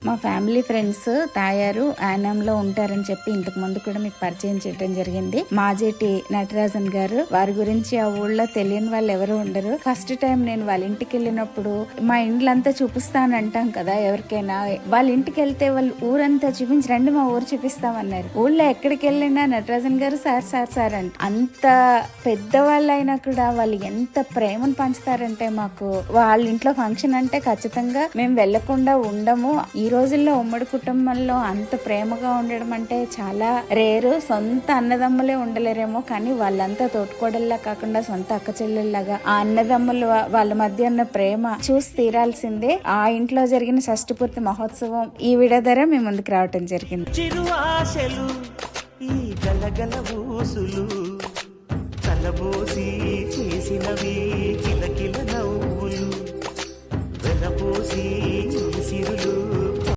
మా family friends తాయారు యానంలో ఉంటారని చెప్పి ఇంతకు ముందు కూడా మీకు పరిచయం చేయడం జరిగింది. మాజేటి నటరాజన్ గారు, వారి గురించి ఆ ఊళ్ళో తెలియని వాళ్ళు ఎవరు ఉండరు. ఫస్ట్ టైం నేను వాళ్ళ ఇంటికి వెళ్ళినప్పుడు మా ఇండ్లంతా చూపిస్తానంటాం కదా ఎవరికైనా, వాళ్ళ ఇంటికి వెళ్తే వాళ్ళు ఊరంతా చూపించి రండి మా ఊరు చూపిస్తామన్నారు. ఊళ్ళో ఎక్కడికి వెళ్ళినా నటరాజన్ గారు సార్ సార్ సార్ అంట. అంత పెద్దవాళ్ళు అయినా కూడా వాళ్ళు ఎంత ప్రేమను పంచుతారంటే మాకు వాళ్ళ ఇంట్లో ఫంక్షన్ అంటే ఖచ్చితంగా మేము వెళ్లకుండా ఉండము. ఈ రోజుల్లో ఉమ్మడి కుటుంబంలో అంత ప్రేమగా ఉండడం అంటే చాలా రేరు. సొంత అన్నదమ్ములే ఉండలేరేమో, కానీ వాళ్ళంతా తోటికోడల్లా కాకుండా సొంత అక్క చెల్లెల్లాగా ఆ అన్నదమ్ములు వాళ్ళ మధ్య ఉన్న ప్రేమ చూసి తీరాల్సిందే. ఆ ఇంట్లో జరిగిన షష్ఠి పూర్తి మహోత్సవం ఈ వీడియో ద్వారా మేము ముందుకు రావటం జరిగింది. చిరు ఆశలు ఈ గలగల ఊసులు కలబోసి చేసినవి కిలకిల నవ్వులు వెలబోసి సిరులు